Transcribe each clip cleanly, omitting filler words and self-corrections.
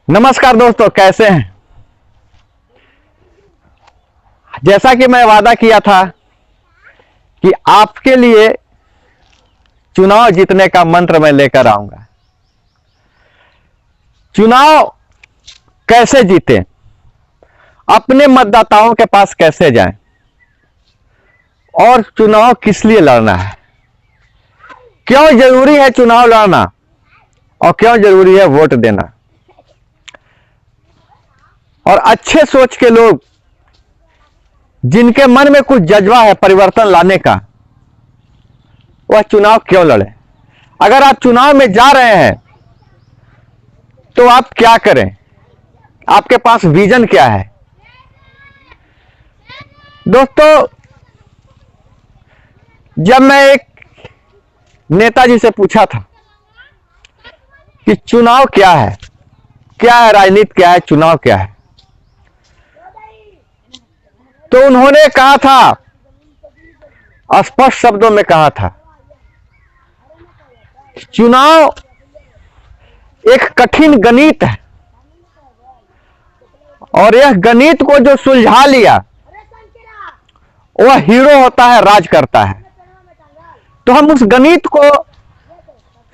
नमस्कार दोस्तों, कैसे हैं। जैसा कि मैं वादा किया था कि आपके लिए चुनाव जीतने का मंत्र मैं लेकर आऊंगा। चुनाव कैसे जीतें, अपने मतदाताओं के पास कैसे जाएं और चुनाव किस लिए लड़ना है, क्यों जरूरी है चुनाव लड़ना और क्यों जरूरी है वोट देना। और अच्छे सोच के लोग जिनके मन में कुछ जज्बा है परिवर्तन लाने का, वह चुनाव क्यों लड़े। अगर आप चुनाव में जा रहे हैं तो आप क्या करें, आपके पास विजन क्या है। दोस्तों, जब मैं एक नेताजी से पूछा था कि चुनाव क्या है राजनीति क्या है, चुनाव क्या है, तो उन्होंने कहा था, स्पष्ट शब्दों में कहा था, चुनाव एक कठिन गणित है और यह गणित को जो सुलझा लिया वह हीरो होता है, राज करता है। तो हम उस गणित को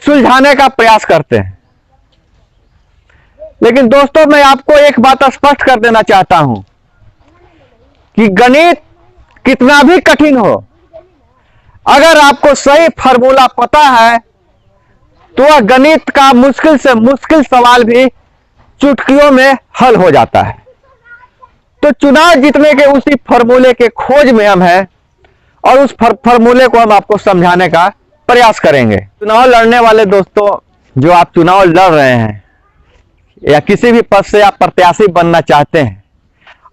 सुलझाने का प्रयास करते हैं। लेकिन दोस्तों, मैं आपको एक बात स्पष्ट कर देना चाहता हूं कि गणित कितना भी कठिन हो, अगर आपको सही फार्मूला पता है तो वह गणित का मुश्किल से मुश्किल सवाल भी चुटकियों में हल हो जाता है। तो चुनाव जीतने के उसी फार्मूले के खोज में हम हैं और उस फार्मूले को हम आपको समझाने का प्रयास करेंगे। चुनाव लड़ने वाले दोस्तों, जो आप चुनाव लड़ रहे हैं या किसी भी पद से आप प्रत्याशी बनना चाहते हैं,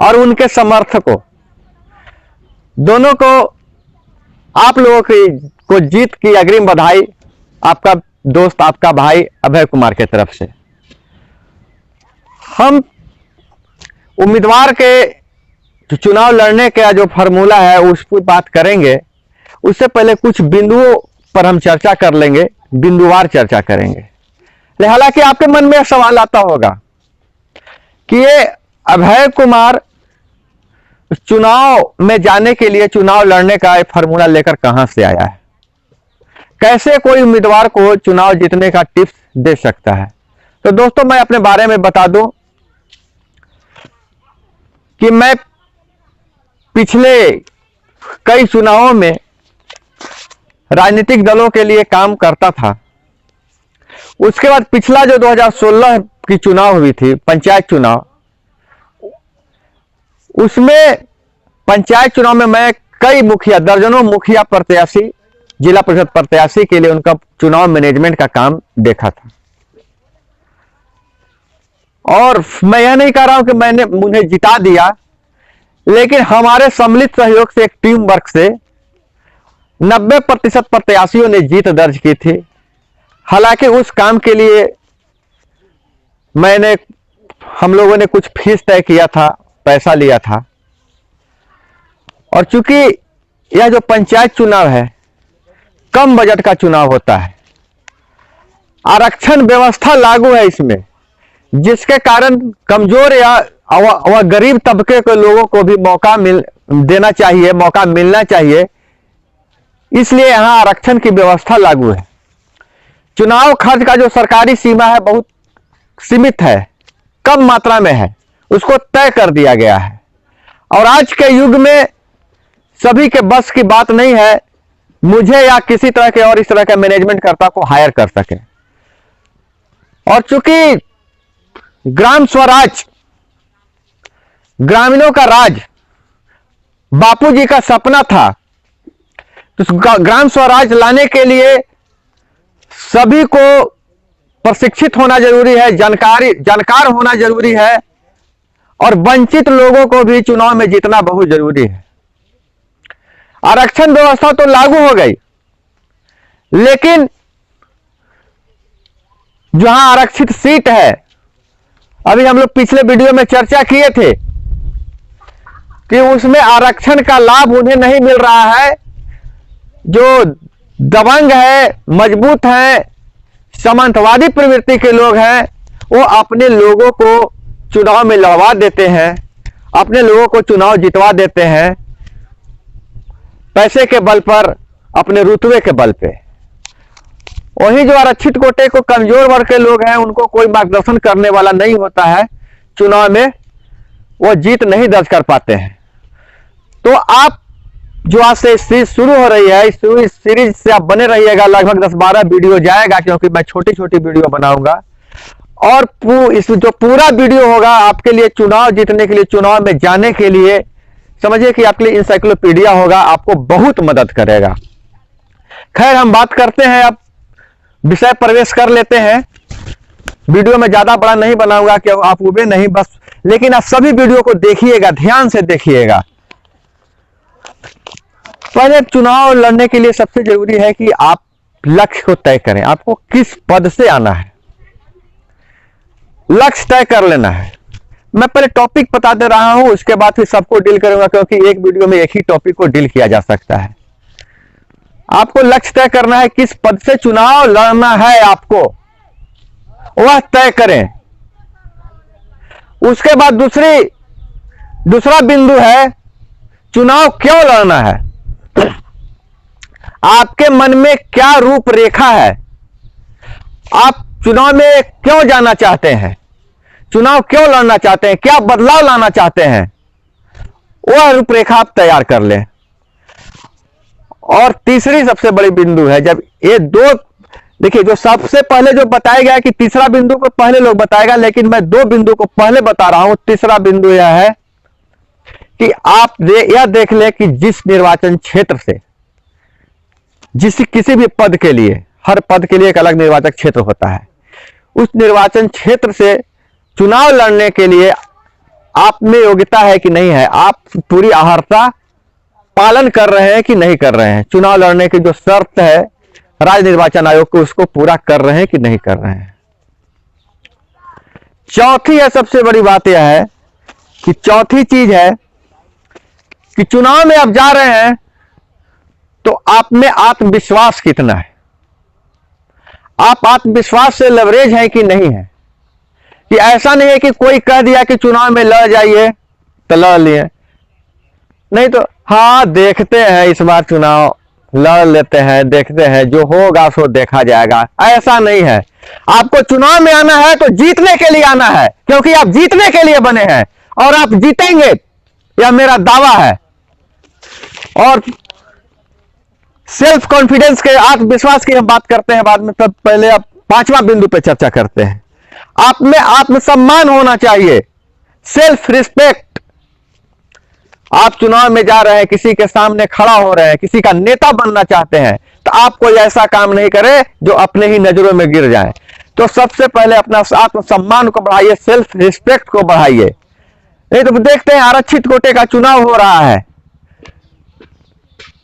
और उनके समर्थकों, दोनों को आप लोगों को जीत की अग्रिम बधाई आपका दोस्त, आपका भाई अभय कुमार के तरफ से। हम उम्मीदवार के जो चुनाव लड़ने का जो फार्मूला है उस पर बात करेंगे। उससे पहले कुछ बिंदुओं पर हम चर्चा कर लेंगे, बिंदुवार चर्चा करेंगे। हालांकि आपके मन में सवाल आता होगा कि ये अभय कुमार चुनाव में जाने के लिए, चुनाव लड़ने का फार्मूला लेकर कहां से आया है, कैसे कोई उम्मीदवार को चुनाव जीतने का टिप्स दे सकता है। तो दोस्तों, मैं अपने बारे में बता दूं कि मैं पिछले कई चुनावों में राजनीतिक दलों के लिए काम करता था। उसके बाद पिछला जो 2016 की चुनाव हुई थी, पंचायत चुनाव, उसमें पंचायत चुनाव में मैं कई मुखिया, दर्जनों मुखिया प्रत्याशी, जिला परिषद प्रत्याशी के लिए उनका चुनाव मैनेजमेंट का काम देखा था। और मैं यह नहीं कह रहा हूं कि मैंने उन्हें जिता दिया, लेकिन हमारे सम्मिलित सहयोग से, एक टीम वर्क से 90% प्रत्याशियों ने जीत दर्ज की थी। हालांकि उस काम के लिए हम लोगों ने कुछ फीस तय किया था, पैसा लिया था। और चूंकि यह जो पंचायत चुनाव है, कम बजट का चुनाव होता है, आरक्षण व्यवस्था लागू है इसमें, जिसके कारण कमजोर या वह गरीब तबके के लोगों को भी मौका देना चाहिए, मौका मिलना चाहिए, इसलिए यहां आरक्षण की व्यवस्था लागू है। चुनाव खर्च का जो सरकारी सीमा है बहुत सीमित है, कम मात्रा में है, उसको तय कर दिया गया है। और आज के युग में सभी के बस की बात नहीं है मुझे या किसी तरह के और इस तरह के मैनेजमेंट कर्ता को हायर कर सके। और चूंकि ग्राम स्वराज, ग्रामीणों का राज बापूजी का सपना था, तो ग्राम स्वराज लाने के लिए सभी को प्रशिक्षित होना जरूरी है, जानकार होना जरूरी है, और वंचित लोगों को भी चुनाव में जीतना बहुत जरूरी है। आरक्षण व्यवस्था तो लागू हो गई, लेकिन जहां आरक्षित सीट है, अभी हम लोग पिछले वीडियो में चर्चा किए थे कि उसमें आरक्षण का लाभ उन्हें नहीं मिल रहा है जो दबंग है, मजबूत है, सामंतवादी प्रवृत्ति के लोग हैं, वो अपने लोगों को चुनाव में लड़वा देते हैं, अपने लोगों को चुनाव जितवा देते हैं पैसे के बल पर, अपने रुतबे के बल पे। वही जो आरक्षित कोटे को कमजोर वर्ग के लोग हैं, उनको कोई मार्गदर्शन करने वाला नहीं होता है, चुनाव में वो जीत नहीं दर्ज कर पाते हैं। तो आप जो आज से सीरीज शुरू हो रही है, इस सीरीज से आप बने रहिएगा। लगभग 10-12 वीडियो जाएगा, क्योंकि मैं छोटी छोटी वीडियो बनाऊंगा। और इस जो पूरा वीडियो होगा आपके लिए चुनाव जीतने के लिए, चुनाव में जाने के लिए, समझिए कि आपके लिए इंसाइक्लोपीडिया होगा, आपको बहुत मदद करेगा। खैर, हम बात करते हैं, अब विषय प्रवेश कर लेते हैं। वीडियो में ज्यादा बड़ा नहीं बनाऊंगा कि आप उबे नहीं बस, लेकिन आप सभी वीडियो को देखिएगा, ध्यान से देखिएगा। पहले चुनाव लड़ने के लिए सबसे जरूरी है कि आप लक्ष्य को तय करें। आपको किस पद से आना है, लक्ष्य तय कर लेना है। मैं पहले टॉपिक बता दे रहा हूं, उसके बाद फिर सबको डील करूंगा, क्योंकि एक वीडियो में एक ही टॉपिक को डील किया जा सकता है। आपको लक्ष्य तय करना है, किस पद से चुनाव लड़ना है आपको, वह तय करें। उसके बाद दूसरा बिंदु है, चुनाव क्यों लड़ना है। आपके मन में क्या रूपरेखा है, आप चुनाव में क्यों जाना चाहते हैं, चुनाव क्यों लड़ना चाहते हैं, क्या बदलाव लाना चाहते हैं, वह रूपरेखा आप तैयार कर लें। और तीसरी सबसे बड़ी बिंदु है, जब ये दो, देखिए जो सबसे पहले जो बताया गया कि तीसरा बिंदु को पहले लोग बताएगा, लेकिन मैं दो बिंदु को पहले बता रहा हूं। तीसरा बिंदु यह है कि आप यह देख ले कि जिस निर्वाचन क्षेत्र से, किसी भी पद के लिए, हर पद के लिए एक अलग निर्वाचन क्षेत्र होता है, उस निर्वाचन क्षेत्र से चुनाव लड़ने के लिए आप में योग्यता है कि नहीं है, आप पूरी अहर्ता पालन कर रहे हैं कि नहीं कर रहे हैं, चुनाव लड़ने की जो शर्त है राज्य निर्वाचन आयोग को, उसको पूरा कर रहे हैं कि नहीं कर रहे हैं। चौथी है सबसे बड़ी बात यह है कि चौथी चीज है कि चुनाव में आप जा रहे हैं तो आप में आत्मविश्वास कितना है, आप आत्मविश्वास से लेवरेज है कि नहीं है। कि ऐसा नहीं है कि कोई कह दिया कि चुनाव में लड़ जाइए तो लड़ लिए, नहीं तो हाँ देखते हैं इस बार चुनाव लड़ लेते हैं, देखते हैं जो होगा सो देखा जाएगा, ऐसा नहीं है। आपको चुनाव में आना है तो जीतने के लिए आना है, क्योंकि आप जीतने के लिए बने हैं और आप जीतेंगे, यह मेरा दावा है। और सेल्फ कॉन्फिडेंस के, आत्मविश्वास की हम बात करते हैं बाद में, तब पहले आप पांचवा बिंदु पे चर्चा करते हैं। आप में आत्मसम्मान होना चाहिए, सेल्फ रिस्पेक्ट। आप चुनाव में जा रहे हैं, किसी के सामने खड़ा हो रहे हैं, किसी का नेता बनना चाहते हैं, तो आप कोई ऐसा काम नहीं करे जो अपने ही नजरों में गिर जाए। तो सबसे पहले अपना आत्मसम्मान को बढ़ाइए, सेल्फ रिस्पेक्ट को बढ़ाइए। नहीं तो देखते हैं आरक्षित कोटे का चुनाव हो रहा है,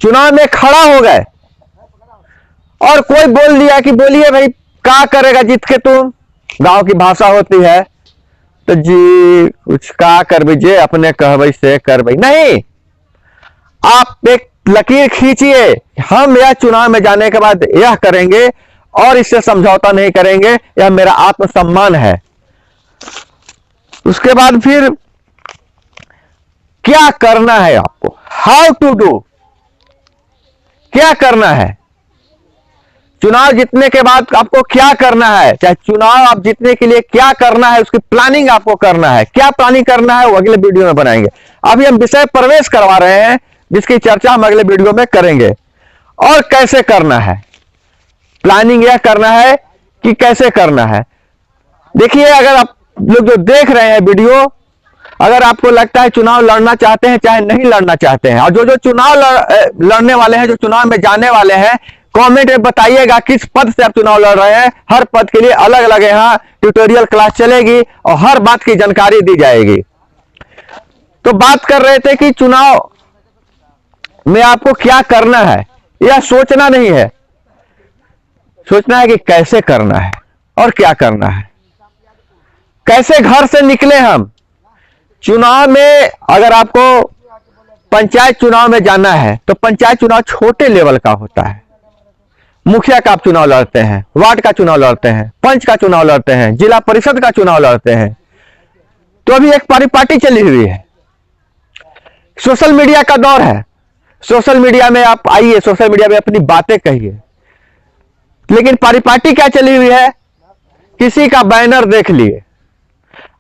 चुनाव में खड़ा हो गए और कोई बोल दिया कि बोलिए भाई क्या करेगा जीत के, तुम, गांव की भाषा होती है तो जी कुछ का कर बीजिए, अपने कहबई से कर भाई नहीं। आप एक लकीर खींचिए, हम यह चुनाव में जाने के बाद यह करेंगे और इससे समझौता नहीं करेंगे, यह मेरा आत्मसम्मान है। उसके बाद फिर क्या करना है आपको, हाउ टू डू, क्या करना है। चुनाव जीतने के बाद आपको क्या करना है, चाहे चुनाव आप जीतने के लिए क्या करना है, उसकी प्लानिंग आपको करना है। क्या प्लानिंग करना है वो अगले वीडियो में बनाएंगे। अभी हम विषय प्रवेश करवा रहे हैं, जिसकी चर्चा हम अगले वीडियो में करेंगे। और कैसे करना है, प्लानिंग यह करना है कि कैसे करना है। देखिए, अगर आप लोग जो देख रहे हैं वीडियो, अगर आपको लगता है चुनाव लड़ना चाहते हैं चाहे नहीं लड़ना चाहते हैं, और जो चुनाव लड़ने वाले हैं, जो चुनाव में जाने वाले हैं, कमेंट में बताइएगा किस पद से आप चुनाव लड़ रहे हैं। हर पद के लिए अलग अलग यहाँ ट्यूटोरियल क्लास चलेगी और हर बात की जानकारी दी जाएगी। तो बात कर रहे थे कि चुनाव में आपको क्या करना है, यह सोचना नहीं है, सोचना है कि कैसे करना है और क्या करना है, कैसे घर से निकले हम। चुनाव में अगर आपको पंचायत चुनाव में जाना है तो पंचायत चुनाव छोटे लेवल का होता है, मुखिया का आप चुनाव लड़ते हैं, वार्ड का चुनाव लड़ते हैं, पंच का चुनाव लड़ते हैं, जिला परिषद का चुनाव लड़ते हैं, तो अभी एक पार्टी चली हुई है। सोशल मीडिया का दौर है, सोशल मीडिया में आप आइए, सोशल मीडिया में अपनी बातें कहिए, लेकिन पार्टी क्या चली हुई है, किसी का बैनर देख लिए,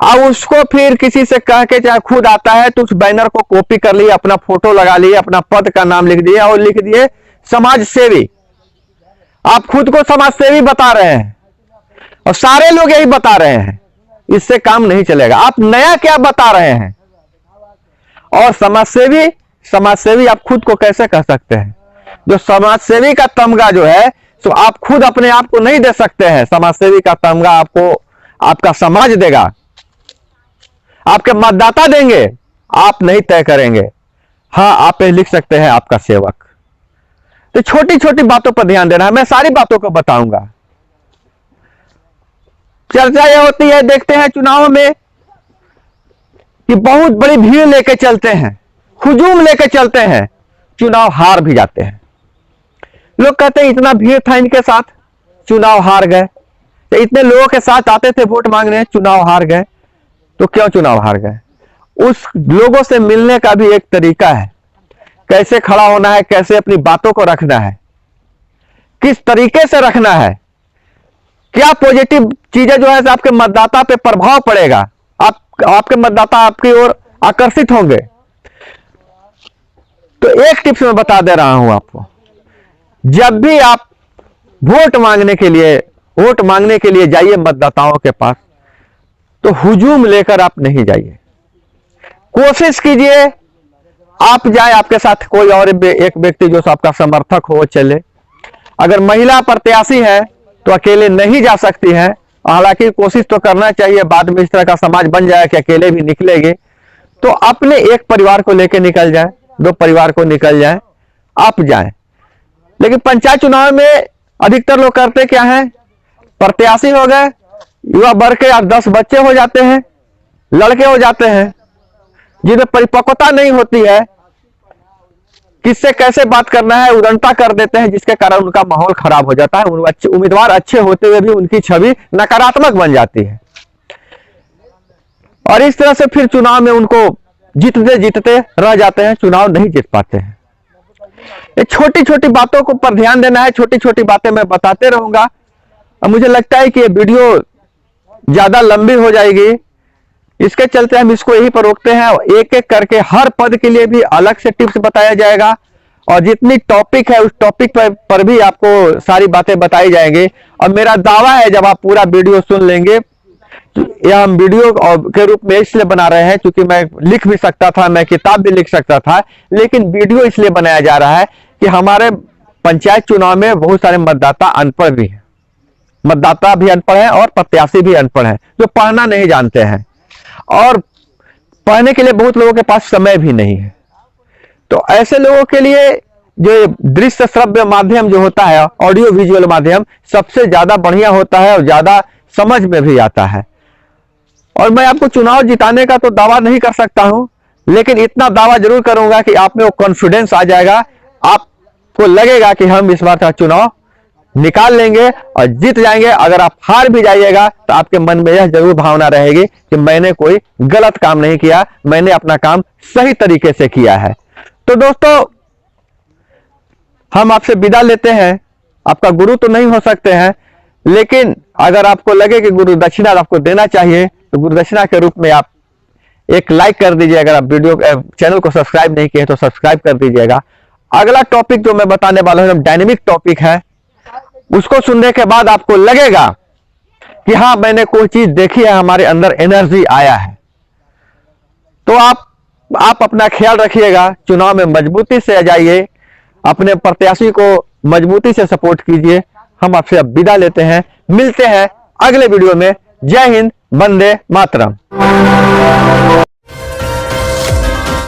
अब उसको फिर किसी से कह के, चाहे खुद आता है तो उस बैनर को कॉपी कर लिए, अपना फोटो लगा लिए, अपना पद का नाम लिख दिए और लिख दिए समाज सेवी। आप खुद को समाज सेवी बता रहे हैं और सारे लोग यही बता रहे हैं, इससे काम नहीं चलेगा। आप नया क्या बता रहे हैं? और समाज सेवी आप खुद को कैसे कह सकते हैं? जो समाज सेवी का तमगा जो है, तो आप खुद अपने आप को नहीं दे सकते हैं। समाज सेवी का तमगा आपको आपका समाज देगा, आपके मतदाता देंगे, आप नहीं तय करेंगे। हाँ, आप लिख सकते हैं आपका सेवक। तो छोटी छोटी बातों पर ध्यान देना है, मैं सारी बातों को बताऊंगा। चर्चा यह होती है, देखते हैं चुनाव में कि बहुत बड़ी भीड़ लेके चलते हैं, हुजूम लेके चलते हैं, चुनाव हार भी जाते हैं। लोग कहते हैं इतना भीड़ था इनके साथ, चुनाव हार गए। तो इतने लोगों के साथ आते थे वोट मांगने, चुनाव हार गए, तो क्यों चुनाव हार गए? उस लोगों से मिलने का भी एक तरीका है, कैसे खड़ा होना है, कैसे अपनी बातों को रखना है, किस तरीके से रखना है, क्या पॉजिटिव चीजें जो है आपके मतदाता पे प्रभाव पड़ेगा, आपके मतदाता आपकी ओर आकर्षित होंगे। तो एक टिप्स मैं बता दे रहा हूं आपको, जब भी आप वोट मांगने के लिए जाइए मतदाताओं के पास, तो हुजूम लेकर आप नहीं जाइए। कोशिश कीजिए आप जाए, आपके साथ कोई और एक व्यक्ति जो आपका समर्थक हो चले। अगर महिला प्रत्याशी है तो अकेले नहीं जा सकती है, हालांकि कोशिश तो करना चाहिए, बाद में इस तरह का समाज बन जाए कि अकेले भी निकलेंगे, तो अपने एक परिवार को लेकर निकल जाए, 2 परिवार को निकल जाए, आप जाएं। लेकिन पंचायत चुनाव में अधिकतर लोग करते क्या है, प्रत्याशी हो गए, युवा वर्ग के 10 बच्चे हो जाते हैं, लड़के हो जाते हैं, जिन्हें परिपक्वता नहीं होती है, किससे कैसे बात करना है उदंता कर देते हैं, जिसके कारण उनका माहौल खराब हो जाता है। उम्मीदवार अच्छे होते हुए भी उनकी छवि नकारात्मक बन जाती है, और इस तरह से फिर चुनाव में उनको जीतते जीतते रह जाते हैं, चुनाव नहीं जीत पाते हैं। ये छोटी छोटी बातों को पर ध्यान देना है, छोटी छोटी बातें मैं बताते रहूंगा। और मुझे लगता है कि ये वीडियो ज्यादा लंबी हो जाएगी, इसके चलते हम इसको यहीं पर रोकते हैं। एक एक करके हर पद के लिए भी अलग से टिप्स बताया जाएगा, और जितनी टॉपिक है उस टॉपिक पर भी आपको सारी बातें बताई जाएंगी। और मेरा दावा है, जब आप पूरा वीडियो सुन लेंगे, यह हम वीडियो के रूप में इसलिए बना रहे हैं क्योंकि मैं लिख भी सकता था, मैं किताब भी लिख सकता था, लेकिन वीडियो इसलिए बनाया जा रहा है कि हमारे पंचायत चुनाव में बहुत सारे मतदाता अनपढ़ भी हैं, मतदाता भी अनपढ़ हैं और प्रत्याशी भी अनपढ़ हैं, जो पढ़ना नहीं जानते हैं, और पढ़ने के लिए बहुत लोगों के पास समय भी नहीं है। तो ऐसे लोगों के लिए जो दृश्य श्रव्य माध्यम जो होता है, ऑडियो विजुअल माध्यम, सबसे ज्यादा बढ़िया होता है और ज्यादा समझ में भी आता है। और मैं आपको चुनाव जिताने का तो दावा नहीं कर सकता हूं, लेकिन इतना दावा जरूर करूंगा कि आप में वो कॉन्फिडेंस आ जाएगा, आपको लगेगा कि हम इस बार का चुनाव निकाल लेंगे और जीत जाएंगे। अगर आप हार भी जाइएगा तो आपके मन में यह जरूर भावना रहेगी कि मैंने कोई गलत काम नहीं किया, मैंने अपना काम सही तरीके से किया है। तो दोस्तों, हम आपसे विदा लेते हैं। आपका गुरु तो नहीं हो सकते हैं, लेकिन अगर आपको लगे कि गुरु दक्षिणा आपको देना चाहिए, तो गुरु दक्षिणा के रूप में आप एक लाइक कर दीजिए। अगर आप चैनल को सब्सक्राइब नहीं किए तो सब्सक्राइब कर दीजिएगा। अगला टॉपिक जो मैं बताने वाला हूं डायनेमिक टॉपिक है, उसको सुनने के बाद आपको लगेगा कि हाँ, मैंने कोई चीज देखी है, हमारे अंदर एनर्जी आया है। तो आप अपना ख्याल रखिएगा, चुनाव में मजबूती से जाइए, अपने प्रत्याशी को मजबूती से सपोर्ट कीजिए। हम आपसे अब विदा लेते हैं, मिलते हैं अगले वीडियो में। जय हिंद, वंदे मातरम।